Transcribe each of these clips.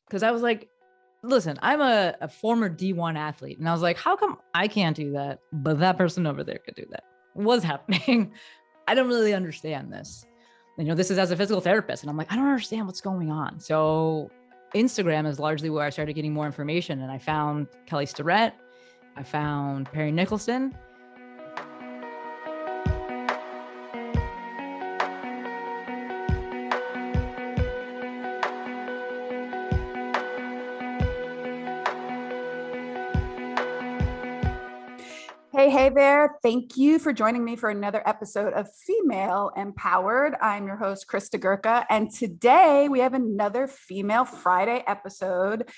because I was like, listen, I'm a former D1 athlete. And I was like, how come I can't do that, but that person over there could do that? What's happening? I don't really understand this. This is as a physical therapist. And I'm like, I don't understand what's going on. So Instagram is largely where I started getting more information. And I found Kelly Starrett. I found Perry Nicholson. Hey there. Thank you for joining me for another episode of Female Empowered. I'm your host, Krista Gurka, and today we have another Female Friday episode.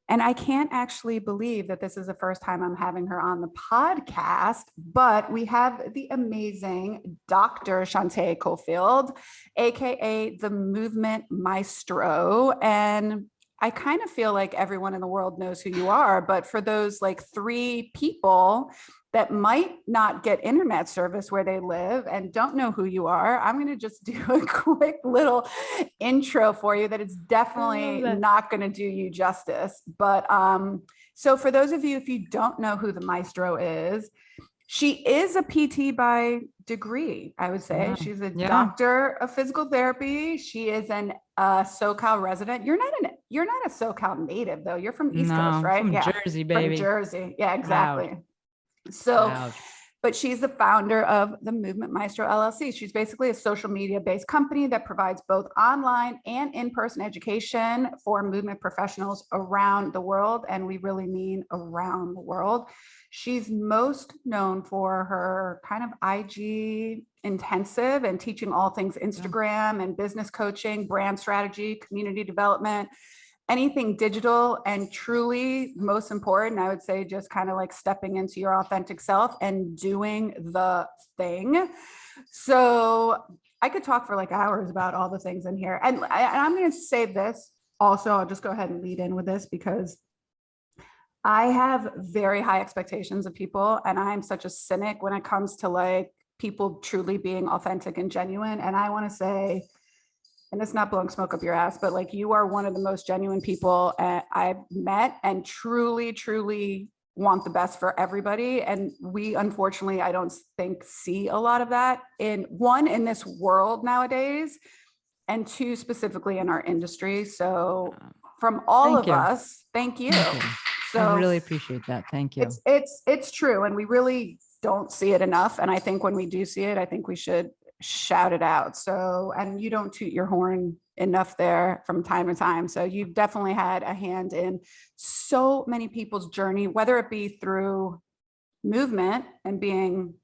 And I can't actually believe that this is the first time I'm having her on the podcast, but we have the amazing Dr. Shanté Cofield, aka the Movement Maestro. And I kind of feel like everyone in the world knows who you are, but for those like 3 people that might not get internet service where they live and don't know who you are, I'm going to just do a quick little intro for you that is definitely not going to do you justice. But so for those of you, if you don't know who the Maestro is, she is a PT by degree, I would say. She's a doctor of physical therapy. She is an SoCal resident. You're not a SoCal native though. You're from East Coast, right? From Jersey, baby. From Jersey. Yeah, exactly. So, but she's the founder of the Movement Maestro LLC. She's basically a social media based company that provides both online and in-person education for movement professionals around the world. And we really mean around the world. She's most known for her kind of IG intensive and teaching all things Instagram and business coaching, brand strategy, community development, anything digital, and truly most important, I would say, just kind of like stepping into your authentic self and doing the thing. So I could talk for like hours about all the things in here. And I'm going to say this also, I'll just go ahead and lead in with this because I have very high expectations of people. And I'm such a cynic when it comes to like people truly being authentic and genuine. And I want to say, and it's not blowing smoke up your ass, but like you are one of the most genuine people I've met and truly, truly want the best for everybody. And we, unfortunately, I don't think see a lot of that in this world nowadays, and 2, specifically in our industry. So from all of us, thank you. So I really appreciate that. Thank you. It's true. And we really don't see it enough. And I think when we do see it, I think we should shout it out. So, and you don't toot your horn enough there from time to time. So you've definitely had a hand in so many people's journey, whether it be through movement and being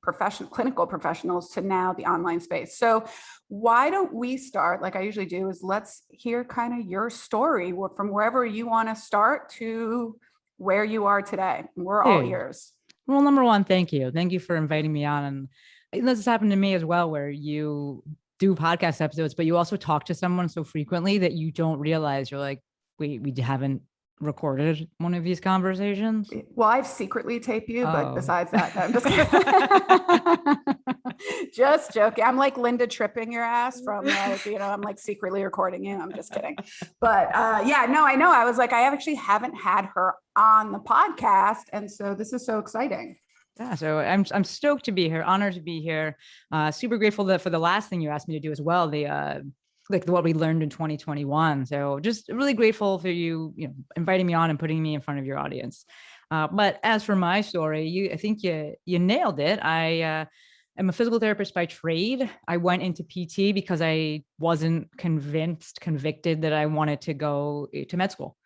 clinical professionals to now the online space. So why don't we start, like I usually do, is let's hear kind of your story from wherever you want to start to where you are today. We're all ears. Well, number one, thank you. Thank you for inviting me on. And this has happened to me as well, where you do podcast episodes, but you also talk to someone so frequently that you don't realize you're like, wait, we haven't recorded one of these conversations. Well, I've secretly taped you, but besides that, no, I'm just kidding. Just joking. I'm like Linda tripping your ass from like, I'm like secretly recording you. I'm just kidding. But yeah, no, I know. I was like, I actually haven't had her on the podcast. And so this is so exciting. Yeah, so I'm stoked to be here, honored to be here. Super grateful for the last thing you asked me to do as well, the like what we learned in 2021. So just really grateful for you, inviting me on and putting me in front of your audience. But as for my story, I think you nailed it. I am a physical therapist by trade. I went into PT because I wasn't convicted that I wanted to go to med school.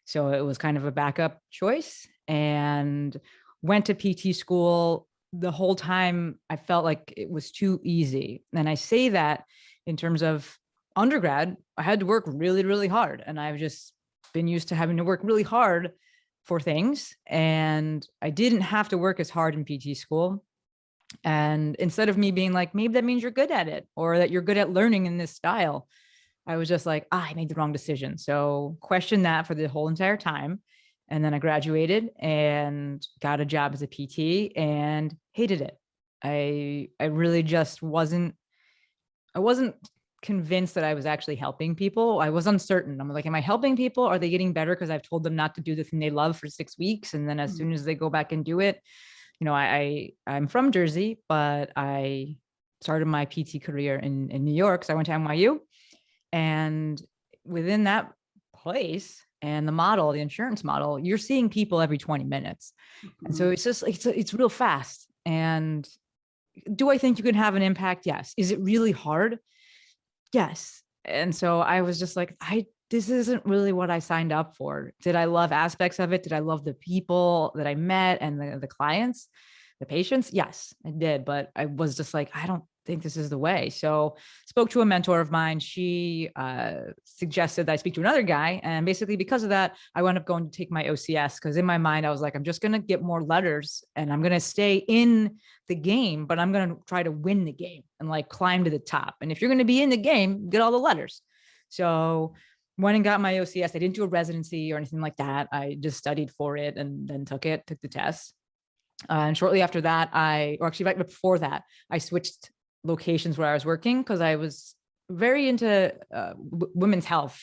So it was kind of a backup choice, and went to PT school. The whole time I felt like it was too easy. And I say that in terms of undergrad, I had to work really, really hard. And I've just been used to having to work really hard for things. And I didn't have to work as hard in PT school. And instead of me being like, maybe that means you're good at it, or that you're good at learning in this style, I was just like, I made the wrong decision. So question that for the whole entire time. And then I graduated and got a job as a PT and hated it. I really just wasn't convinced that I was actually helping people. I was uncertain. I'm like, am I helping people? Are they getting better because I've told them not to do the thing they love for 6 weeks? And then as soon as they go back and do it, you know, I'm from Jersey, but I started my PT career in New York. So I went to NYU, and within that place and the model, the insurance model, you're seeing people every 20 minutes. And so it's just, it's real fast. And do I think you can have an impact? Yes. Is it really hard? Yes. And so I was just like, this isn't really what I signed up for. Did I love aspects of it? Did I love the people that I met and the clients, the patients? Yes, I did. But I was just like, I don't think this is the way. So spoke to a mentor of mine. She suggested that I speak to another guy. And basically because of that, I wound up going to take my OCS, because in my mind, I was like, I'm just going to get more letters and I'm going to stay in the game, but I'm going to try to win the game and like climb to the top. And if you're going to be in the game, get all the letters. So went and got my OCS. I didn't do a residency or anything like that. I just studied for it and then took the test. And shortly after that, or actually right before that, I switched locations where I was working because I was very into women's health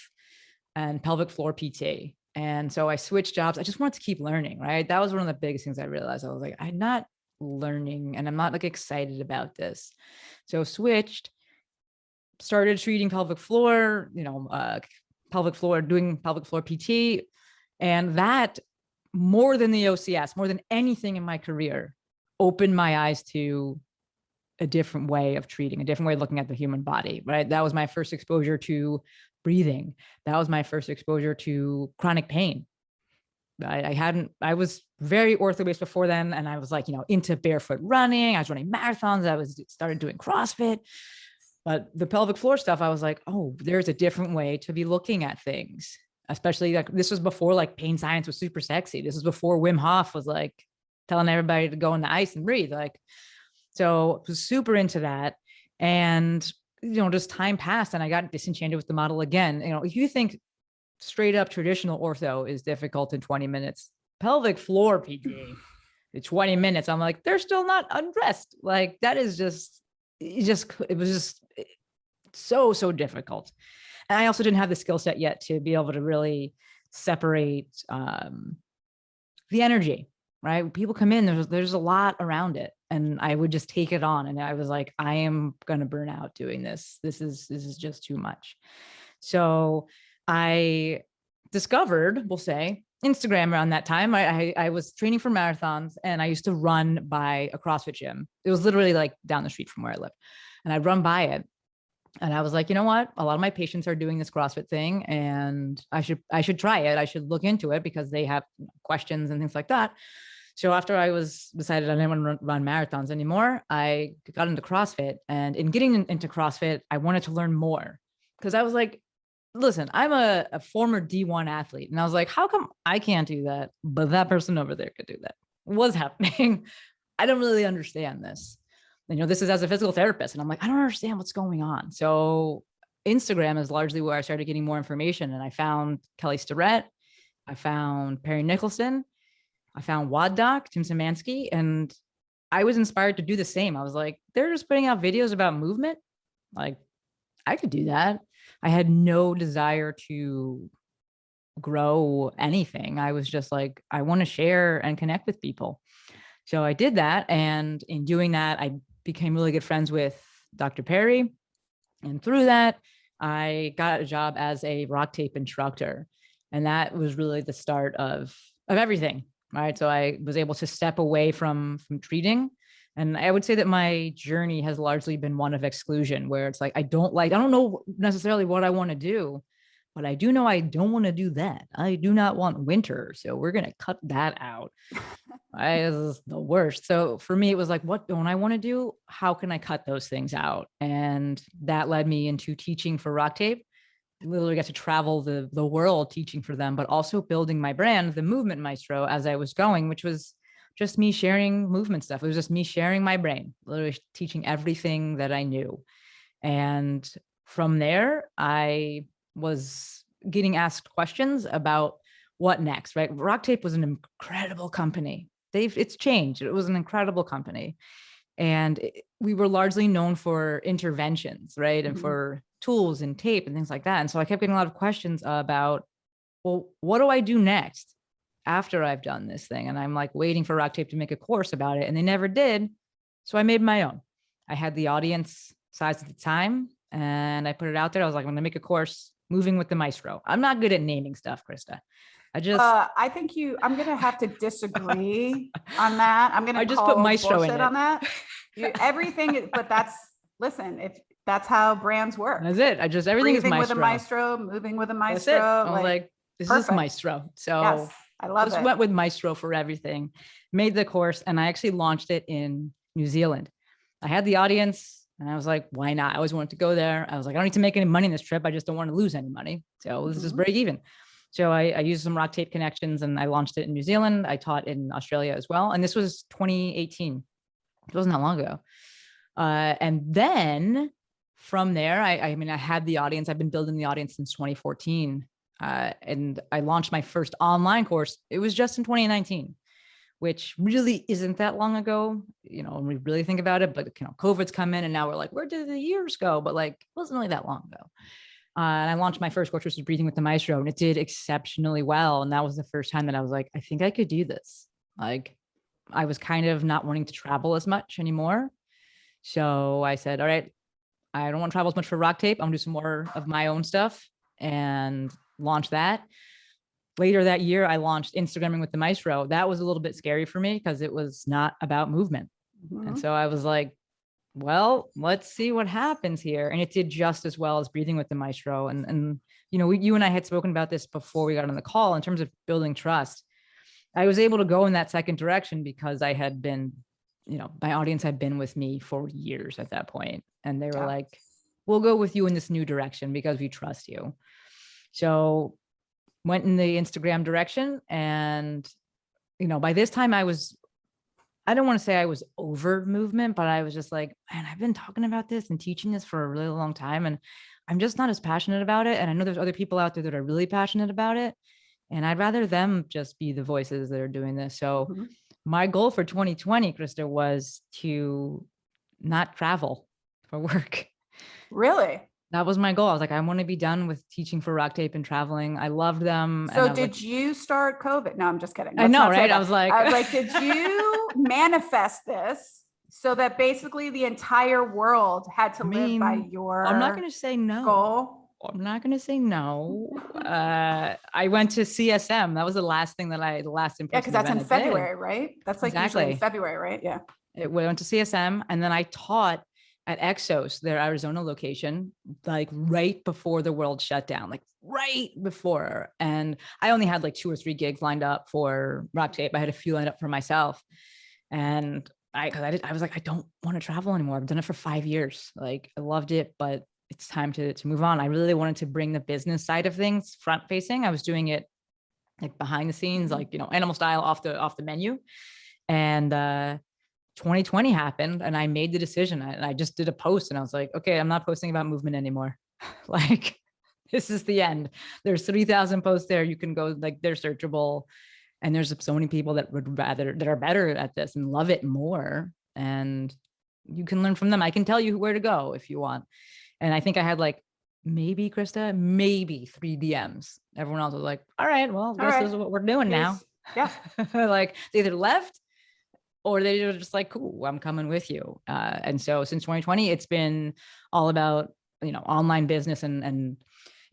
and pelvic floor PT. And so I switched jobs. I just wanted to keep learning, right? That was one of the biggest things I realized. I was like, I'm not learning and I'm not like excited about this. So switched, started treating pelvic floor, doing pelvic floor PT. And that, more than the OCS, more than anything in my career, opened my eyes to a different way of treating, a different way of looking at the human body, right? That was my first exposure to breathing. That was my first exposure to chronic pain. I was very ortho-based before then. And I was like, into barefoot running. I was running marathons. Started doing CrossFit. But the pelvic floor stuff, I was like, oh, there's a different way to be looking at things. Especially like this was before like pain science was super sexy. This was before Wim Hof was like telling everybody to go in the ice and breathe. Like, so I was super into that. And, just time passed and I got disenchanted with the model again. If you think straight up traditional ortho is difficult in 20 minutes, pelvic floor PT, in 20 minutes, I'm like, they're still not undressed. Like that is it was just so difficult. And I also didn't have the skill set yet to be able to really separate the energy, right? When people come in, there's a lot around it. And I would just take it on. And I was like, I am going to burn out doing this. This is just too much. So I discovered, we'll say, Instagram around that time. I was training for marathons and I used to run by a CrossFit gym. It was literally like down the street from where I lived. And I'd run by it. And I was like, you know what? A lot of my patients are doing this CrossFit thing and I should try it. I should look into it because they have questions and things like that. So after I decided I didn't want to run marathons anymore, I got into CrossFit. And in getting into CrossFit, I wanted to learn more because I was like, listen, I'm a former D1 athlete. And I was like, how come I can't do that, but that person over there could do that? What's happening? I don't really understand this. This is as a physical therapist. And I'm like, I don't understand what's going on. So Instagram is largely where I started getting more information. And I found Kelly Starrett. I found Perry Nicholson. I found Wad Doc, Tim Szymanski, and I was inspired to do the same. I was like, they're just putting out videos about movement. Like, I could do that. I had no desire to grow anything. I was just like, I want to share and connect with people. So I did that. And in doing that, I became really good friends with Dr. Perry. And through that, I got a job as a rock tape instructor. And that was really the start of everything. Right. So I was able to step away from treating. And I would say that my journey has largely been one of exclusion, where it's like, I don't know necessarily what I want to do, but I do know I don't want to do that. I do not want winter. So we're going to cut that out. This is the worst. So for me, it was like, what don't I want to do? How can I cut those things out? And that led me into teaching for rock tape. Literally got to travel the world teaching for them, but also building my brand, the Movement Maestro, as I was going, which was just me sharing movement stuff. It was just me sharing my brain, literally teaching everything that I knew. And from there, I was getting asked questions about what next, right? Rock Tape was an incredible company. It's changed. It was an incredible company. And we were largely known for interventions, right? And for tools and tape and things like that. And so I kept getting a lot of questions about, well, what do I do next after I've done this thing? And I'm like waiting for Rock Tape to make a course about it. And they never did. So I made my own. I had the audience size at the time and I put it out there. I was like, I'm going to make a course, Moving with the Maestro. I'm not good at naming stuff, Krista. I think I'm going to have to disagree on that. I'm going to just put Maestro in it. on that. Everything, but listen, if that's how brands work. That's it. Everything is Maestro. With a Maestro, Moving with a Maestro. I'm like, this is Maestro. So yes, I love it. Went with Maestro for everything, made the course, and I actually launched it in New Zealand. I had the audience and I was like, why not? I always wanted to go there. I was like, I don't need to make any money in this trip. I just don't want to lose any money. So let's just break even. So I used some Rock Tape connections and I launched it in New Zealand. I taught in Australia as well. And this was 2018. It wasn't that long ago. And then from there, I mean, I had the audience. I've been building the audience since 2014. And I launched my first online course. It was just in 2019, which really isn't that long ago, when we really think about it. But, COVID's come in and now we're like, where did the years go? But like, it wasn't really that long ago. And I launched my first course, which was Breathing with the Maestro, and it did exceptionally well. And that was the first time that I was like, I think I could do this. Like, I was kind of not wanting to travel as much anymore. So I said, all right, I don't want to travel as much for Rock Tape. I'm gonna do some more of my own stuff and launch that. Later that year, I launched Instagramming with the Maestro. That was a little bit scary for me because it was not about movement. And so I was like, well, let's see what happens here. And it did just as well as Breathing with the Maestro. And you and I had spoken about this before we got on the call in terms of building trust. I was able to go in that second direction because I had been, my audience had been with me for years at that point. And they were like, we'll go with you in this new direction because we trust you. So went in the Instagram direction. And, by this time I don't want to say I was over movement, but I was just like, man, I've been talking about this and teaching this for a really long time. And I'm just not as passionate about it. And I know there's other people out there that are really passionate about it. And I'd rather them just be the voices that are doing this. So my goal for 2020, Krista, was to not travel for work. Really? That was my goal. I was like, I want to be done with teaching for Rock Tape and traveling. I loved them. So did you start COVID? No, I'm just kidding. I know, right? I was like, did you manifest this so that basically the entire world had to live by your I'm not going to say no. Goal? I'm not going to say no. I went to CSM. That was the last thing the last impression. Yeah, because that's in February, right? That's like usually in February, right? Yeah. We went to CSM and then I taught at Exos, their Arizona location, like right before the world shut down, like right before. And I only had like 2 or 3 gigs lined up for Rock Tape. I had a few lined up for myself. And I was like, I don't want to travel anymore. I've done it for 5 years. Like I loved it, but it's time to move on. I really wanted to bring the business side of things front facing. I was doing it like behind the scenes, like, animal style off the menu. And, 2020 happened and I made the decision and I just did a post and I was like, okay, I'm not posting about movement anymore. Like, this is the end. There's 3,000 posts there. You can go, like, they're searchable. And there's so many people that are better at this and love it more. And you can learn from them. I can tell you where to go if you want. And I think I had like, maybe 3 DMs. Everyone else was like, all right, well, this is what we're doing now. Yeah. Like they either left or they were just like, cool, I'm coming with you. And so since 2020, it's been all about, online business and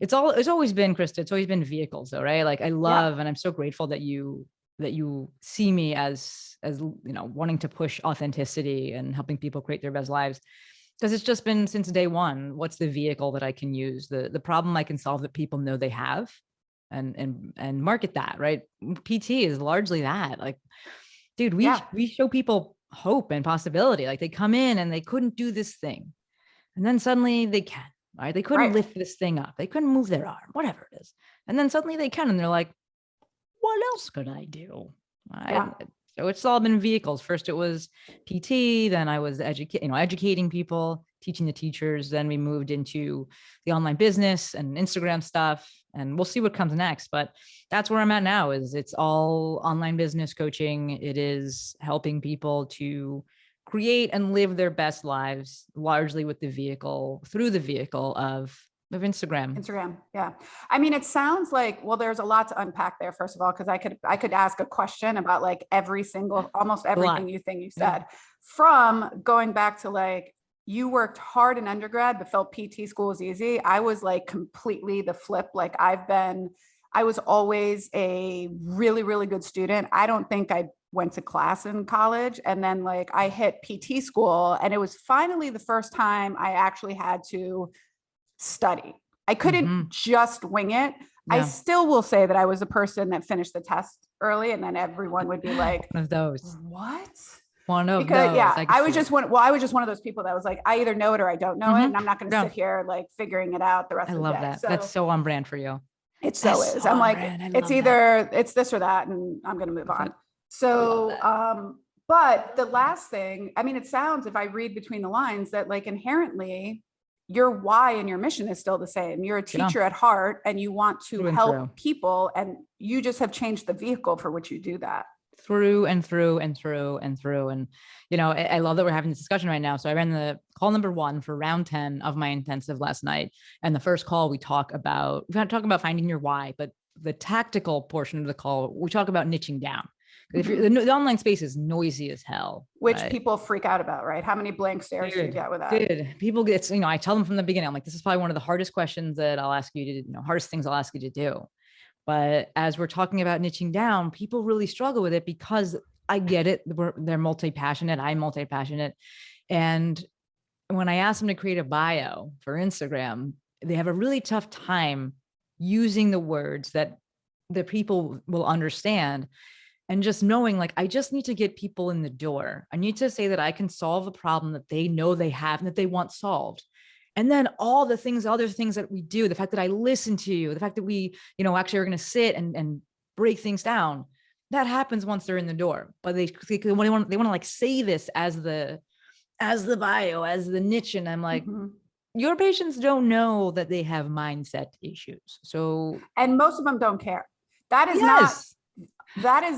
it's always been, Krista, it's always been vehicles though, right? Like I love, and I'm so grateful that you see me as, wanting to push authenticity and helping people create their best lives. Because it's just been since day one, what's the vehicle that I can use, the problem I can solve that people know they have and market that, right? PT is largely that. Like, dude, we show people hope and possibility. Like they come in and they couldn't do this thing. And then suddenly they can, right? They couldn't lift this thing up. They couldn't move their arm, whatever it is. And then suddenly they can, and they're like, what else could I do? So it's all been vehicles. First it was PT, then I was educating people, teaching the teachers. Then we moved into the online business and Instagram stuff, and we'll see what comes next. But that's where I'm at now. Is it's all online business coaching. It is helping people to create and live their best lives largely with the vehicle, through the vehicle of Instagram. Yeah. I mean, it sounds like, well, there's a lot to unpack there, first of all, because I could ask a question about like almost everything you said, from going back to like, you worked hard in undergrad, but felt PT school was easy. I was like completely the flip. Like I was always a really, really good student. I don't think I went to class in college. And then like I hit PT school, and it was finally the first time I actually had to study. I couldn't just wing it. Yeah. I still will say that I was a person that finished the test early, and then everyone would be like, one of those. What? One of those. Yeah, I was just one of those people that was like, I either know it or I don't know it. And I'm not going to sit here like figuring it out the rest of the day. I love that. So, that's so on brand for you. It so is. I'm like, it's either it's this or that, and I'm going to move on. So, but the last thing, I mean, it sounds, if I read between the lines, that like inherently your why and your mission is still the same. You're a teacher at heart, and you want to help people, and you just have changed the vehicle for which you do that. Through and through. And, you know, I love that we're having this discussion right now. So I ran the call number 1 for round 10 of my intensive last night. And the first call, we talk about finding your why, but the tactical portion of the call, we talk about niching down. If you're, the online space is noisy as hell, which people freak out about, right? How many blank stares do you get with that? Dude, people get, you know, I tell them from the beginning, I'm like, this is probably one of the hardest questions that I'll ask you to, you know, hardest things I'll ask you to do. But as we're talking about niching down, people really struggle with it, because I get it. They're multi-passionate. I'm multi-passionate. And when I ask them to create a bio for Instagram, they have a really tough time using the words that the people will understand. And just knowing, like, I just need to get people in the door. I need to say that I can solve a problem that they know they have and that they want solved. And then all the things, other things that we do, the fact that I listen to you, the fact that we, you know, actually are going to sit and break things down, that happens once they're in the door. But they want to like say this as the bio, as the niche. And I'm like, your patients don't know that they have mindset issues. So, and most of them don't care. That is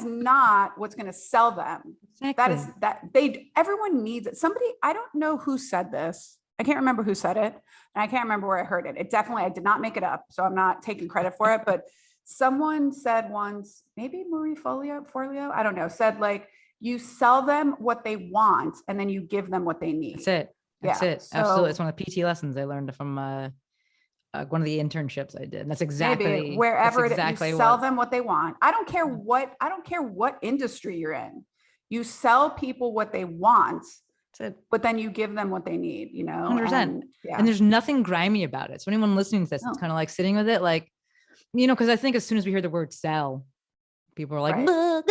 not what's going to sell them. Exactly. Everyone needs it. Somebody, I don't know who said this. I can't remember who said it, and I can't remember where I heard it. I did not make it up, so I'm not taking credit for it, but someone said once, maybe Marie Forleo, I don't know, said like, you sell them what they want, and then you give them what they need. That's it. So, absolutely. It's one of the PT lessons I learned from one of the internships I did. And that's exactly wherever you sell them what they want. I don't care what industry you're in. You sell people what they want, but then you give them what they need, you know. 100%. And there's nothing grimy about it. So anyone listening to this, it's kind of like sitting with it, like, you know, because I think as soon as we hear the word sell, people are like, no.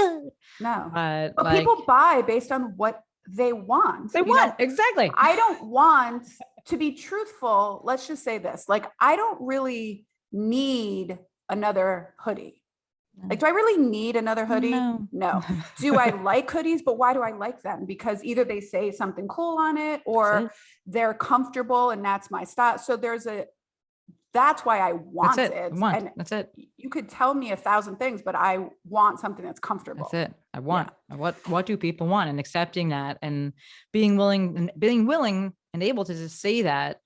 But like, people buy based on what they want. Exactly. I don't want, to be truthful, let's just say this, like, I don't really need another hoodie. Like, do I really need another hoodie? No. Do I like hoodies? But why do I like them? Because either they say something cool on it, or they're comfortable and that's my style. So that's why I want it. And that's it. You could tell me 1,000 things, but I want something that's comfortable. That's it. I want, what do people want, and accepting that, and being willing and able to just say that,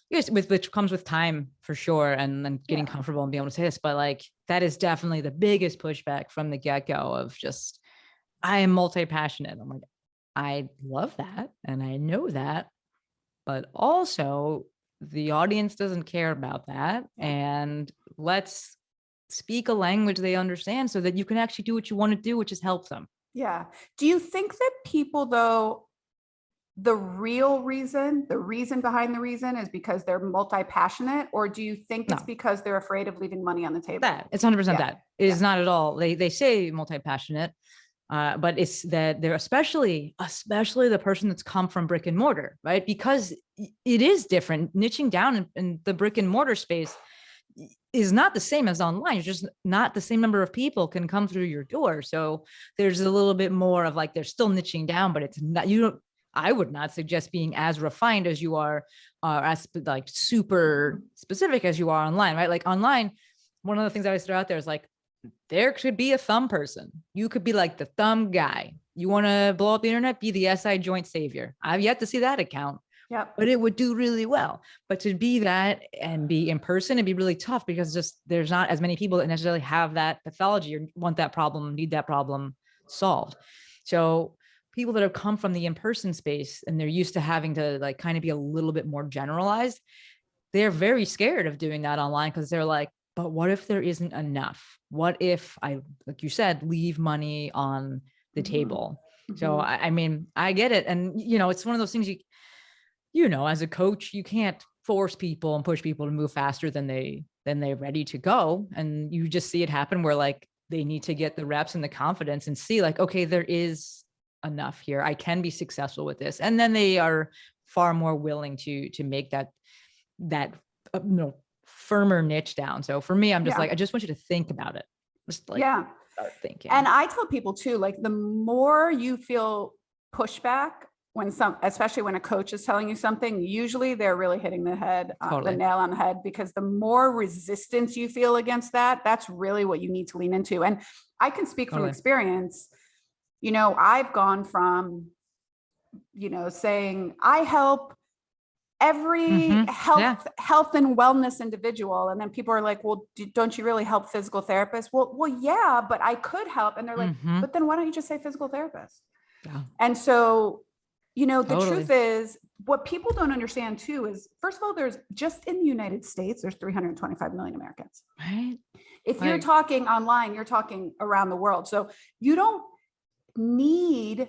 yes, which comes with time for sure. And then getting comfortable and being able to say this, but like, that is definitely the biggest pushback from the get-go of just, I am multi-passionate. I'm like, I love that. And I know that, but also the audience doesn't care about that. And let's speak a language they understand so that you can actually do what you want to do, which is help them. Yeah. Do you think that people, though, the reason behind the reason is because they're multi-passionate, or do you think it's because they're afraid of leaving money on the table? It's 100% that. It is not at all. They say multi-passionate, but it's that they're especially the person that's come from brick and mortar, right? Because it is different. Niching down in the brick and mortar space is not the same as online. It's just not the same number of people can come through your door. So there's a little bit more of like, they're still niching down, but it's not, I would not suggest being as refined as you are, as like super specific as you are online, right? Like online, one of the things I always throw out there is like, there could be a thumb person. You could be like the thumb guy. You want to blow up the internet, be the SI joint savior. I've yet to see that account. Yep. But it would do really well. But to be that and be in person, it'd be really tough because just there's not as many people that necessarily have that pathology or want that problem, need that problem solved. So people that have come from the in-person space and they're used to having to like kind of be a little bit more generalized, they're very scared of doing that online because they're like, but what if there isn't enough? What if I, like you said, leave money on the table? So I mean, I get it. And it's one of those things as a coach, you can't force people and push people to move faster than they're ready to go. And you just see it happen where like they need to get the reps and the confidence and see like, okay, there is enough here. I can be successful with this. And then they are far more willing to make that firmer niche down. So for me, I'm just like, I just want you to think about it. Just like start thinking. And I tell people too, like the more you feel pushback especially when a coach is telling you something, usually they're really hitting the nail on the head, because the more resistance you feel against that, that's really what you need to lean into. And I can speak from experience. I've gone from, saying I help every health and wellness individual. And then people are like, well, don't you really help physical therapists? Well, yeah, but I could help. And they're like, but then why don't you just say physical therapist? Yeah. And so, the truth is, what people don't understand too is, first of all, there's just in the United States, there's 325 million Americans. Right. If you're talking online, you're talking around the world. So you don't need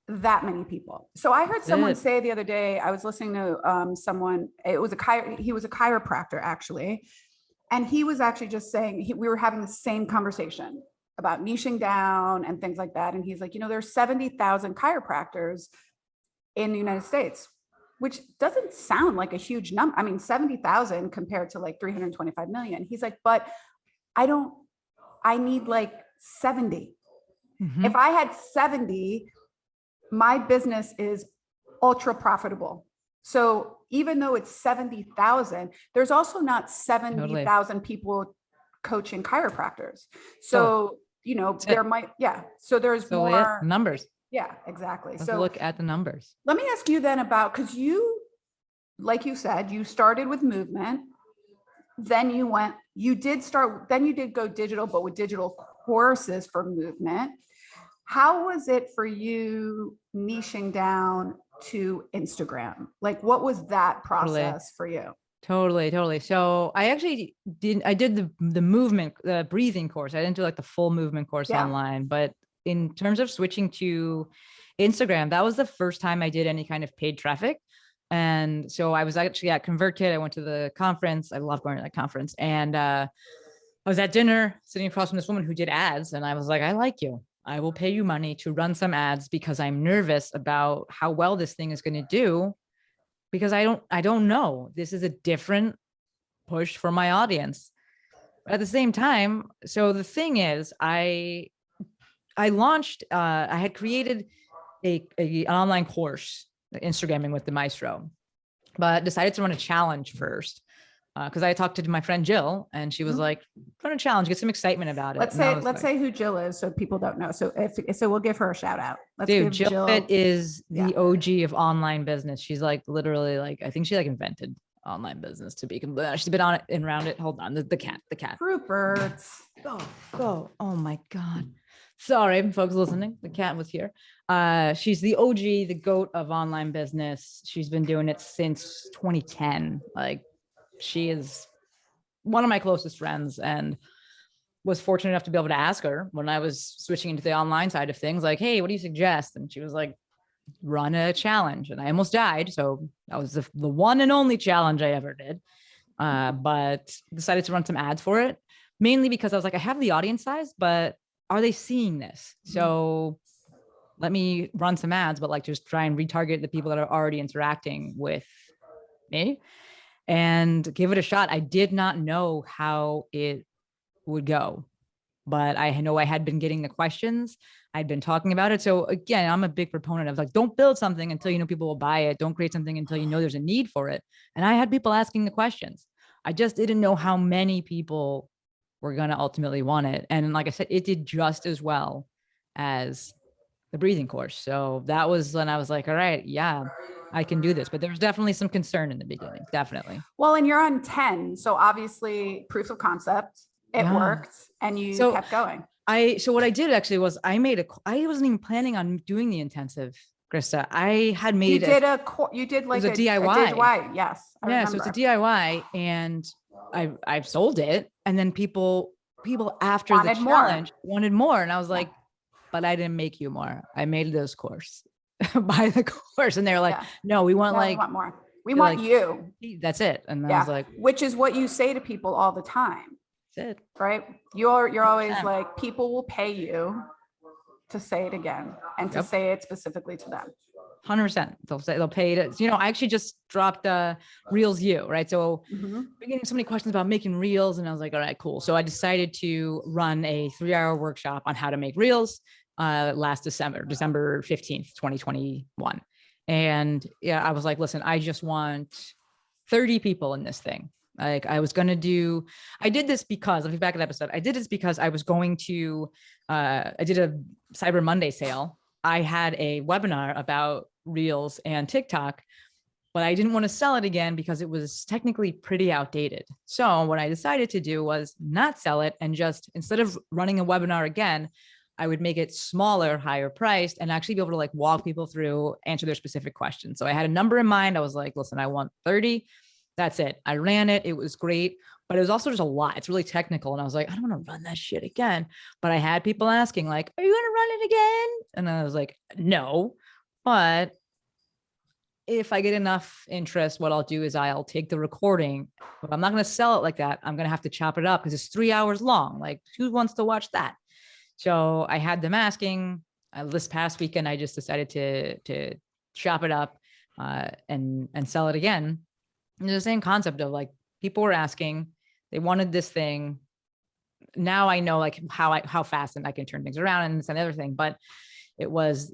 that many people. So I heard someone say the other day, I was listening to someone, he was a chiropractor actually. And he was actually just saying, we were having the same conversation about niching down and things like that. And he's like, there's 70,000 chiropractors in the United States, which doesn't sound like a huge number. I mean, 70,000 compared to like 325 million. He's like, but I need like 70. If I had 70, my business is ultra profitable. So even though it's 70,000, there's also not 70,000 people coaching chiropractors. So, there might, so there's more numbers. Yeah, exactly. Let's look at the numbers. Let me ask you then about, because like you said, you started with Movement, then you did go digital, but with digital courses for Movement. How was it for you niching down to Instagram? Like, what was that process for you? Totally. So I did the movement, the breathing course. I didn't do like the full movement course online, but in terms of switching to Instagram, that was the first time I did any kind of paid traffic. And so I was actually at ConvertKit. I went to the conference. I love going to that conference. And I was at dinner sitting across from this woman who did ads. And I was like, I like you. I will pay you money to run some ads because I'm nervous about how well this thing is going to do. Because I don't know. This is a different push for my audience. At the same time, so the thing is, I launched, I had created an online course, Instagramming with the Maestro, but decided to run a challenge first. Because I talked to my friend Jill, and she was like, "Run a challenge, get some excitement about it." Let's say who Jill is, so people don't know. So we'll give her a shout out. Jill is the OG of online business. She's like literally like, I think she like invented online business to be. She's been on it and around it. Hold on, the cat. Rupert's. Go. Oh my God. Sorry, folks listening. The cat was here. She's the OG, the GOAT of online business. She's been doing it since 2010. Like, she is one of my closest friends, and was fortunate enough to be able to ask her when I was switching into the online side of things, like, hey, what do you suggest? And she was like, run a challenge. And I almost died. So that was the one and only challenge I ever did. But decided to run some ads for it, mainly because I was like, I have the audience size, but are they seeing this? So let me run some ads, but like just try and retarget the people that are already interacting with me and give it a shot. I did not know how it would go, but I know I had been getting the questions. I'd been talking about it. So again, I'm a big proponent of like, don't build something until people will buy it. Don't create something until there's a need for it. And I had people asking the questions. I just didn't know how many people were going to ultimately want it. And like I said, it did just as well as the breathing course. So that was when I was like, all right, yeah, I can do this. But there was definitely some concern in the beginning. Definitely. Well, and you're on 10. So obviously proof of concept, it worked and you kept going. So what I did actually was I wasn't even planning on doing the intensive, Krista. I had made you did like a DIY. A DIY. Yes. I remember. So it's a DIY and I've sold it. And then people after the challenge wanted more. And I was like, but I didn't make you more. I made this course. Buy the course. And they're like, no, we want we want more. We want you. That's it. And I was like, which is what you say to people all the time. That's it. Right. You're always like, people will pay you to say it again and to say it specifically to them. 100%. They'll pay it. I actually just dropped Reels U, right? So we're getting so many questions about making Reels, and I was like, all right, cool. So I decided to run a 3-hour workshop on how to make Reels last December 15th, 2021. And I was like, listen, I just want 30 people in this thing. Like I did this because, let me back an episode. I did this because I was going to, I did a Cyber Monday sale. I had a webinar about Reels and TikTok, but I didn't want to sell it again because it was technically pretty outdated. So what I decided to do was not sell it and just, instead of running a webinar again, I would make it smaller, higher priced, and actually be able to like walk people through, answer their specific questions. So I had a number in mind. I was like, listen, I want 30. That's it. I ran it. It was great, but it was also just a lot. It's really technical. And I was like, I don't want to run that shit again. But I had people asking like, are you going to run it again? And I was like, no, but if I get enough interest, what I'll do is I'll take the recording, but I'm not going to sell it like that. I'm going to have to chop it up because it's 3 hours long. Like who wants to watch that? So I had them asking this past weekend. I just decided to chop it up and sell it again. And the same concept of like people were asking, they wanted this thing. Now I know like how fast and I can turn things around and it's another thing. But it was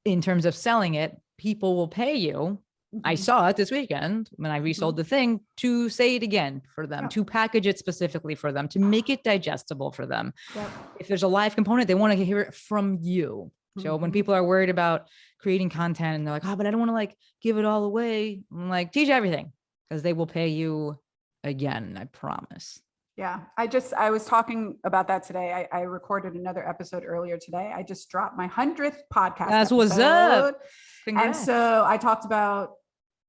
in terms of selling it, people will pay you. I saw it this weekend when I resold the thing to say it again for them, to package it specifically for them, to make it digestible for them. If there's a live component, they want to hear it from you. So when people are worried about creating content and they're like, oh, but I don't want to like give it all away. I'm like, teach everything because they will pay you again. I promise. Yeah. I was talking about that today. I recorded another episode earlier today. I just dropped my 100th podcast. That's what's up. Congrats. And so I talked about,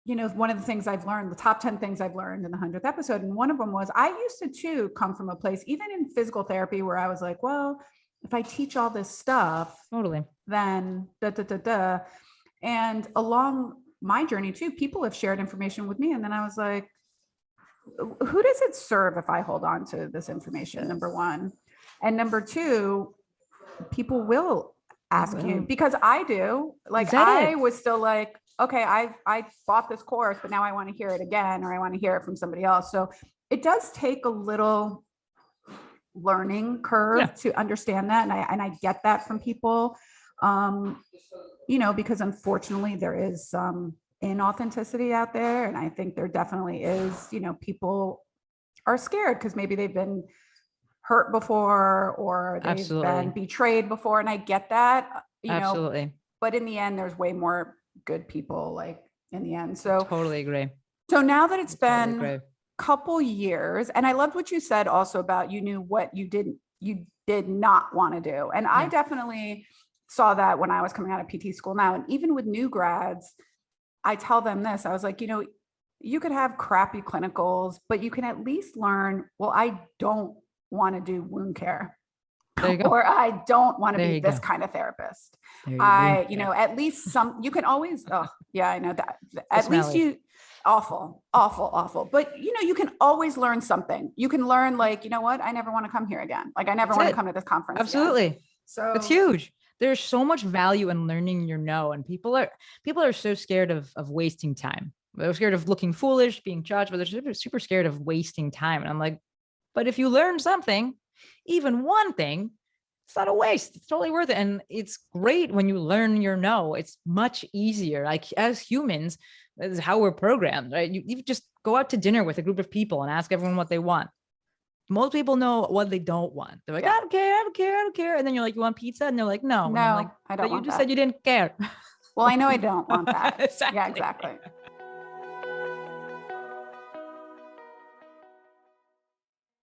one of the things I've learned, the top 10 things I've learned in the 100th episode. And one of them was I used to too come from a place, even in physical therapy, where I was like, well, if I teach all this stuff, totally, then and along my journey too, people have shared information with me. And then I was like, who does it serve if I hold on to this information? Number one. And number two, people will ask you because I do. Like I was still like, okay, I bought this course, but now I want to hear it again, or I want to hear it from somebody else. So it does take a little learning curve to understand that. And I get that from people, because unfortunately there is some inauthenticity out there. And I think there definitely is, people are scared because maybe they've been hurt before or they've been betrayed before. And I get that, Absolutely. But in the end, there's way more good people like in the end. So totally agree. So now that it's been a couple years, and I loved what you said also about you knew what you did not want to do. And I definitely saw that when I was coming out of PT school now. And even with new grads, I tell them this, I was like, you could have crappy clinicals, but you can at least learn, well, I don't want to do wound care. Or I don't want to be this kind of therapist. At least you can always, I know that. At least awful. But you can always learn something. You can learn like, you know what? I never want to come here again. Like I never want to come to this conference. Absolutely. Again. So it's huge. There's so much value in learning and people are so scared of wasting time. They're scared of looking foolish, being judged, but they're super scared of wasting time. And I'm like, but if you learn something, even one thing, it's not a waste. It's totally worth it. And it's great when you learn it's much easier. Like as humans, this is how we're programmed, right? You just go out to dinner with a group of people and ask everyone what they want. most people know what they don't want. They're like, I don't care, I don't care, I don't care. And then you're like, you want pizza? And they're like, no. And I'm like, I don't but you want just that. said you didn't care. Well, I know I don't want that. Exactly. Yeah, exactly.